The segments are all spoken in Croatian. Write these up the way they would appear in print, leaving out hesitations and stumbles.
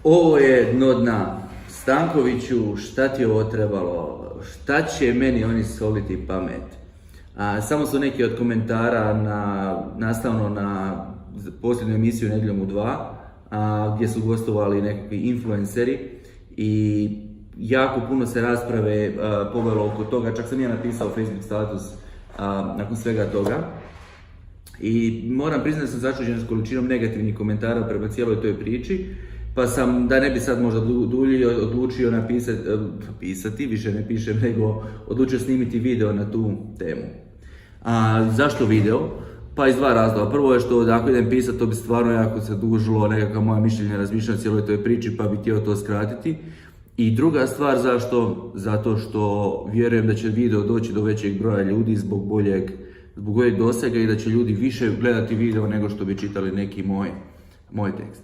Ovo je dno dna. Stankoviću, šta ti je ovo trebalo? Šta će meni oni soliti pamet? Samo su neki od komentara nastavno na posljednju emisiju Nedjeljom u 2, gdje su gostovali nekakvi influenceri i jako puno se rasprave povelo oko toga, čak sam ja napisao Facebook status nakon svega toga. I moram priznati da sam začuđen s količinom negativnih komentara prema cijeloj toj priči, pa sam, da ne bi sad možda duljio, odlučio napisati, više ne pišem, nego odlučio snimiti video na tu temu. Zašto video? Pa iz dva razloga. Prvo je što ako idem pisati, to bi stvarno jako se dužilo nekakva moja mišljenja, razmišljanja o cijeloj toj priči, pa bih htio to skratiti. I druga stvar, zašto? Zato što vjerujem da će video doći do većeg broja ljudi zbog boljeg dosega i da će ljudi više gledati video nego što bi čitali neki moj tekst.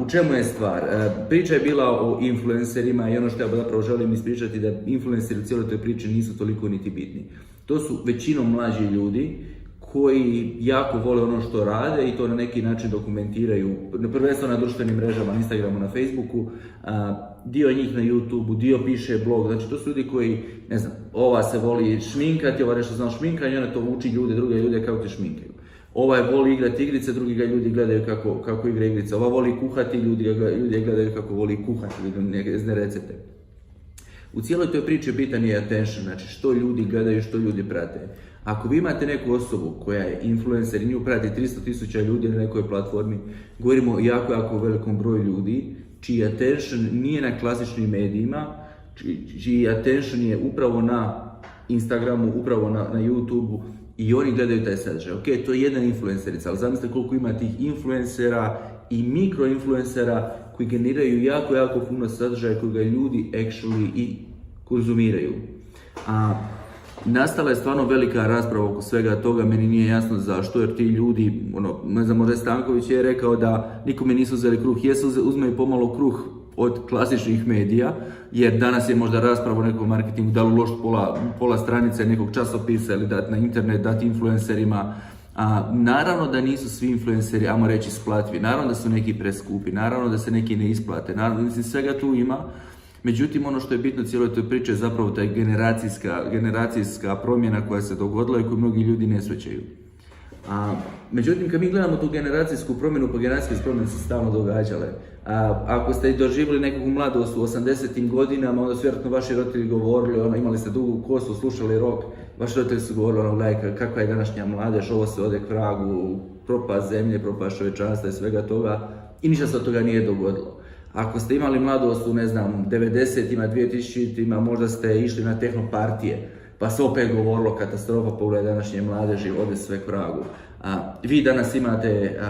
U čemu je stvar? Priča je bila o influencerima i ono što ja zapravo želim ispričati da influenceri u cijeloj toj priči nisu toliko niti bitni. To su većinom mlađi ljudi koji jako vole ono što rade i to na neki način dokumentiraju, prvenstveno na društvenim mrežama, na Instagramu, na Facebooku, dio njih na YouTubeu, dio piše blog, znači to su ljudi koji, ne znam, ova se voli šminkati, ova nešto zna šminkanje, ona to uči druge ljude kako te šminkaju. Ovaj voli igrati igrice, drugi ga ljudi gledaju kako igra igrice. Ova voli kuhati, ljudi gledaju kako voli kuhati, neke recepte. U cijeloj toj priči bitan je attention, znači što ljudi gledaju, što ljudi prate. Ako vi imate neku osobu koja je influencer i nju prati 300.000 ljudi na nekoj platformi, govorimo o jako velikom broju ljudi, čiji attention nije na klasičnim medijima, čiji attention je upravo na Instagramu, upravo na YouTubeu, i oni gledaju taj sadržaj. Ok, to je jedna influencerica, ali zamislite koliko ima tih influencera i mikroinfluencera koji generiraju jako puno sadržaja koji ga ljudi actually i konzumiraju. Nastala je stvarno velika rasprava oko svega toga, meni nije jasno zašto, jer ti ljudi, ne znam, možda Stanković je rekao da nikome nisu uzeli kruh, uzmeju pomalo kruh od klasičnih medija, jer danas je možda rasprava o nekom marketingu, da li uložiti pola stranice nekog časopisa ili dati na internet, dati influencerima. Naravno da nisu svi influenceri, ajmo reći, isplativi, naravno da su neki preskupi, naravno da se neki ne isplate, naravno da svega tu ima. Međutim, ono što je bitno cijeloj toj priči je zapravo ta generacijska promjena koja se dogodila i koju mnogi ljudi ne shvaćaju. Međutim, kad mi gledamo tu generacijsku promjenu, pa generacijske promjene se stalno događale. Ako ste doživjeli nekog u mladosti u 80-im godinama, onda su vjerojatno vaši roditelji govorili, imali ste dugu kosu, slušali rock, vaši roditelji su govorili, kakva je današnja mladež, ovo se ode k vragu, propast zemlje, propast čovječanstva i svega toga, i ništa se od toga nije dogodilo. Ako ste imali mladost u, 90-ima, 2000-ima, možda ste išli na tehnopartije, pa se opet govorilo katastrofa, pogledaj današnje mladeži, ode sve k vragu. Vi danas imate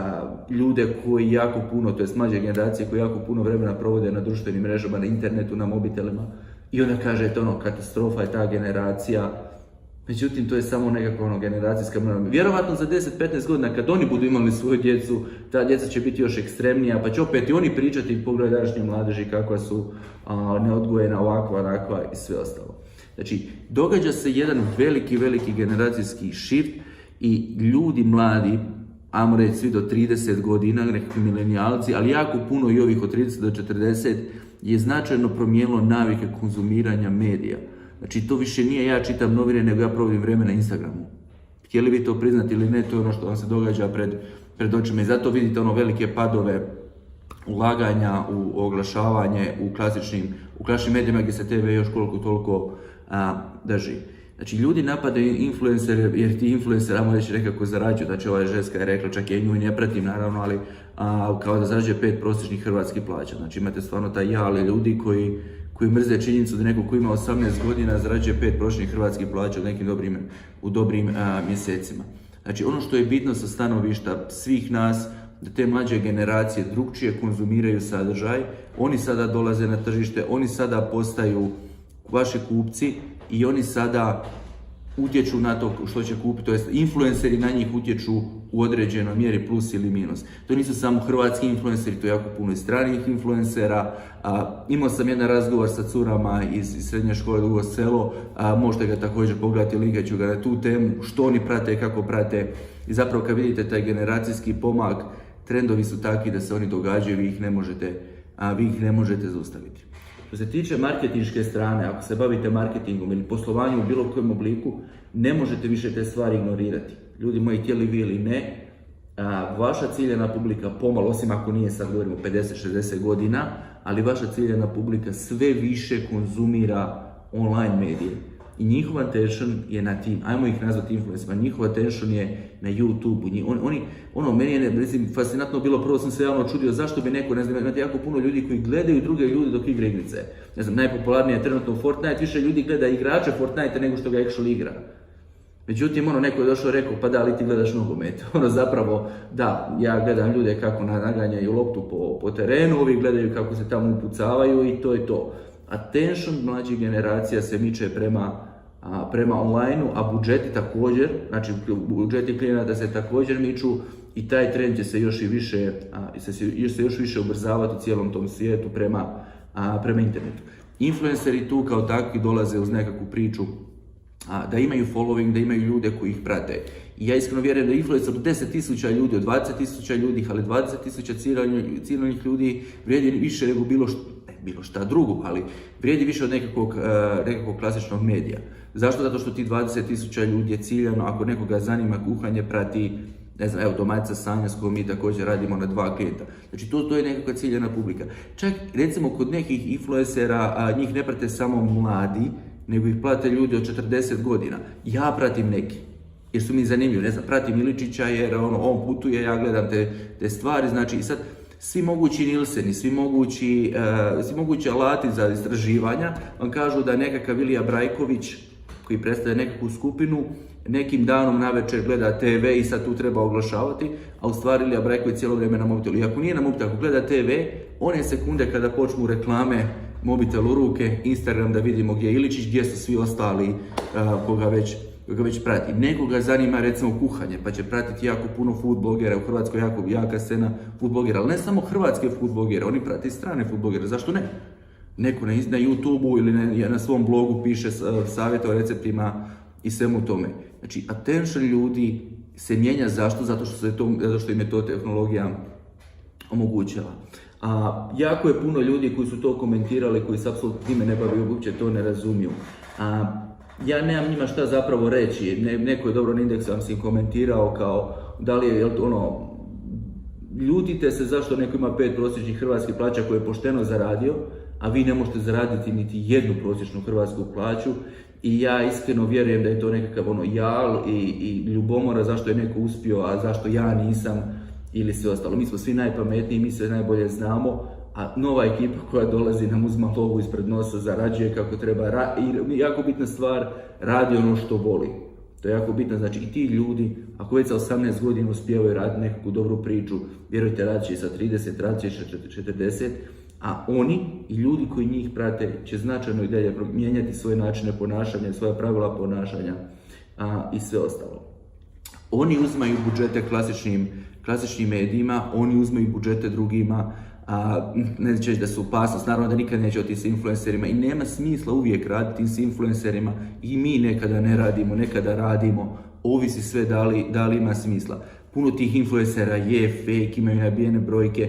ljude koji jako puno, to jest mlađe generacije, koji jako puno vremena provode na društvenim mrežama, na internetu, na mobitelima, i onda kažete katastrofa je ta generacija. Međutim, to je samo nekakva generacijska promjena. Vjerovatno za 10-15 godina kad oni budu imali svoju djecu, ta djeca će biti još ekstremnija, pa će opet i oni pričati i pogledaj današnje mladeži kakva su neodgojena, ovakva, onakva i sve ostalo. Znači, događa se jedan veliki generacijski shift i ljudi mladi, ajmo reći svi do 30 godina, nekakvi milenijalci, ali jako puno i ovih od 30 do 40, je značajno promijenilo navike konzumiranja medija. Znači, to više nije ja čitam novine, nego ja provodim vrijeme na Instagramu. Htjeli vi to priznati ili ne, to je ono što vam se događa pred očima. I zato vidite velike padove ulaganja u oglašavanje u klasičnim medijima gdje se TV još koliko toliko drži. Znači, ljudi napadaju influencere jer ti influenceri, ajmo reći, nekako zarađuju. Znači, ova ženska je rekla, čak ja nju i ne pratim naravno, ali kao da zarađuje 5 prosječnih hrvatskih plaća. Znači, imate stvarno taj jali ljudi koji mrze činjenicu da neko koji ima 18 godina zarađuje 5 prosječnih hrvatskih plaća u dobrim mjesecima. Znači, ono što je bitno sa stanovišta svih nas, da te mlađe generacije drugčije konzumiraju sadržaj, oni sada dolaze na tržište, oni sada postaju vaši kupci i oni sada utječu na to što će kupiti, to jest influenceri na njih utječu u određenoj mjeri plus ili minus. To nisu samo hrvatski influenceri, to je jako puno i stranih influencera. Imao sam jedan razgovor sa curama iz srednje škole Dugo Selo, možete ga također pogledati, linkat ću ga na tu temu, što oni prate, kako prate. I zapravo kad vidite taj generacijski pomak, trendovi su takvi da se oni događaju, vi ih ne možete a vi ih ne možete zaustaviti. Što se tiče marketinške strane, ako se bavite marketingom ili poslovanjem u bilo kojem obliku, ne možete više te stvari ignorirati. Ljudi moji, htjeli vi ili ne, vaša ciljana publika pomalo, osim ako nije, sad govorimo 50-60 godina, ali vaša ciljana publika sve više konzumira online medije. I njihov attention je na tim, ajmo ih nazvati influencerima, njihov attention je na YouTube-u. Meni je fascinantno bilo, prvo sam se javno čudio zašto bi neko, ne znam, imate jako puno ljudi koji gledaju druge ljude dok igra igrice. Ne znam, najpopularnije je trenutno Fortnite, više ljudi gleda igrače Fortnite nego što ga actually igra. Međutim, neko je došao i rekao, pa da li ti gledaš nogomet? Zapravo, da, ja gledam ljude kako naganjaju loptu po terenu, ovi gledaju kako se tamo upucavaju i to je to. Attention mlađih generacija se miče prema online-u, a budžeti također, znači budžeti klijenata se također miču i taj trend će se još više ubrzavati u cijelom tom svijetu prema internetu. Influenceri tu kao takvi dolaze uz nekakvu priču da imaju following, da imaju ljude koji ih prate. I ja iskreno vjerujem da influencer od 10.000 ljudi, od 20.000 ljudi, ali 20.000 ciljanih ljudi vrijedi više nego bilo šta drugo, ali vrijedi više od nekakvog klasičnog medija. Zašto? Zato što ti 20.000 ljudi je ciljano, ako nekoga zanima kuhanje, prati, ne znam, evo domaćica Sanja s kojom mi također radimo na 2 klijenta. Znači to je nekakva ciljana publika. Čak recimo kod nekih influencera njih ne prate samo mladi, nego ih prate ljudi od 40 godina. Ja pratim neki, jer su mi zanimljivi, ne znam, pratim Iličića jer on putuje, ja gledam te stvari, znači i sad svi mogući Nilseni, svi mogući alati za istraživanja vam kažu da nekakav Ilija Brajković, koji predstavlja nekakvu skupinu, nekim danom navečer gleda TV i sad tu treba oglašavati, a u stvari Ilija Brajković cijelo vrijeme na mobitelu. I ako nije na mobitelu, ako gleda TV, one sekunde kada počnu reklame, mobitel u ruke, Instagram da vidimo gdje je Iličić, gdje su svi ostali koga već prati. Nekoga zanima recimo kuhanje, pa će pratiti jako puno food blogera, u Hrvatskoj jako jaka scena food blogera, ali ne samo hrvatske food blogere, oni prate i strane food blogere, zašto ne? Neko na YouTube-u ili na svom blogu piše savjete o receptima i svemu tome. Znači, attention ljudi se mijenja, zašto? Zato što im je to tehnologija omogućila. Jako je puno ljudi koji su to komentirali, koji se apsolutno time ne bavi, uopće to ne razumiju. Ja nemam njima šta zapravo reći, neko je dobro na Indeksu vam si komentirao kao da li je ljutite se zašto neko ima 5 prosječnih hrvatskih plaća koje je pošteno zaradio, a vi ne možete zaraditi niti jednu prosječnu hrvatsku plaću i ja iskreno vjerujem da je to nekakav jal i ljubomora zašto je neko uspio, a zašto ja nisam ili sve ostalo. Mi smo svi najpametniji, mi sve najbolje znamo, a nova ekipa koja dolazi nam uzma lovu ispred nosa, zarađuje kako treba i jako bitna stvar, radi ono što voli. To je jako bitno, znači i ti ljudi, ako već sa 18 godina uspijevaju raditi nekakvu dobru priču, vjerujte, radit će i sa 30, radit će i sa 40, a oni i ljudi koji njih prate će značajno i dalje mijenjati svoje načine ponašanja, svoja pravila ponašanja i sve ostalo. Oni uzmaju budžete klasičnim medijima, oni uzmaju budžete drugima, neće da su opasnost, naravno da nikad neće otići s influencerima i nema smisla uvijek raditi s influencerima i mi nekada ne radimo, nekada radimo, ovisi sve da li ima smisla. Puno tih influencera je fake, imaju nabijene brojke,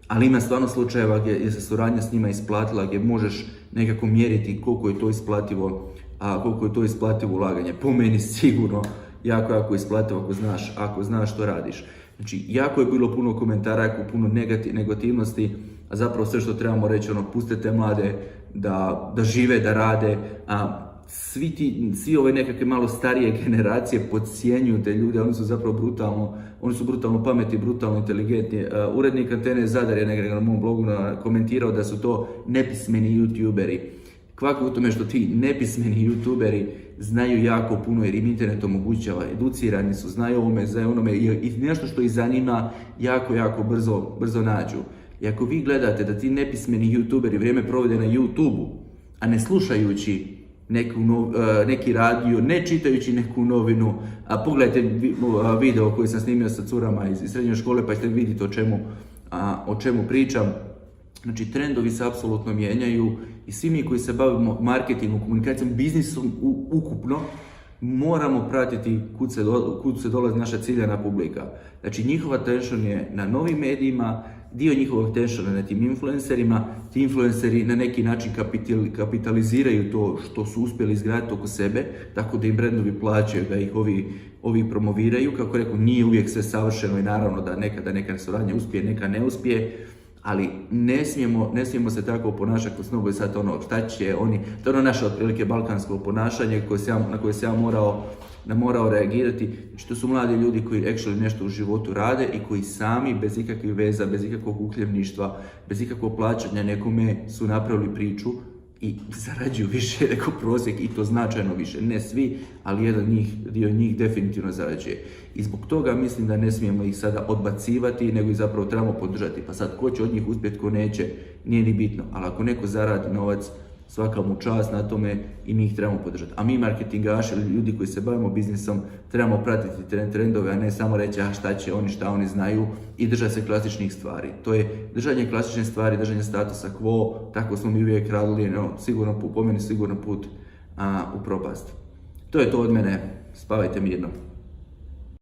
ali ima stvarno slučajeva gdje se suradnja s njima isplatila, gdje možeš nekako mjeriti koliko je to isplativo ulaganje. Po meni sigurno jako isplativo ako znaš što radiš. Znači, jako je bilo puno komentara, jako puno negativnosti, a zapravo sve što trebamo reći, pustite mlade da žive, da rade, svi ove nekakve malo starije generacije podcjenjuju te ljude, oni su zapravo brutalno pametni, brutalno inteligentni. Urednik Antene Zadar je negdje na mom blogu komentirao da su to nepismeni youtuberi. Kvaka u tome što ti nepismeni youtuberi znaju jako puno jer im internet omogućava, educirani su, znaju ovome, znaju onome i nešto što ih zanima jako brzo nađu. I ako vi gledate da ti nepismeni youtuberi vrijeme provode na YouTube-u, a ne slušajući neki radio, ne čitajući neku novinu, a pogledajte video koji sam snimio sa curama iz srednje škole pa ćete vidjeti o čemu pričam. Znači, trendovi se apsolutno mijenjaju i svi mi koji se bavimo marketingom, komunikacijom, biznisom ukupno, moramo pratiti kud se dolazi naša ciljana publika. Znači, njihova attention je na novim medijima, dio njihovog tensiona na tim influencerima, ti influenceri na neki način kapitaliziraju to što su uspjeli izgraditi oko sebe, tako da im brendovi plaćaju da ih ovi promoviraju. Kako rekao, nije uvijek sve savršeno i naravno da neka suradnja uspije, neka ne uspije, ali ne smijemo se tako ponašati kod Snowboy sad šta će oni, to je naše otprilike balkansko ponašanje na koje se ja morao reagirati. Znači, to su mladi ljudi koji actually nešto u životu rade i koji sami, bez ikakvih veza, bez ikakvog uhljebništva, bez ikakvog plaćanja nekome su napravili priču i zarađuju više nego prosjek i to značajno više. Ne svi, ali dio njih definitivno zarađuje. I zbog toga mislim da ne smijemo ih sada odbacivati, nego ih zapravo trebamo podržati. Pa sad, ko će od njih uspjeti, ko neće, nije ni bitno. Ali ako neko zaradi novac, svaka mu čast na tome i mi ih trebamo podržati. A mi marketingaši ili ljudi koji se bavimo biznisom trebamo pratiti trendove, a ne samo reći šta oni znaju i držati se klasičnih stvari. To je držanje klasične stvari, držanje statusa quo, tako smo mi uvijek radili, sigurno put u propast. To je to od mene, spavajte mirno.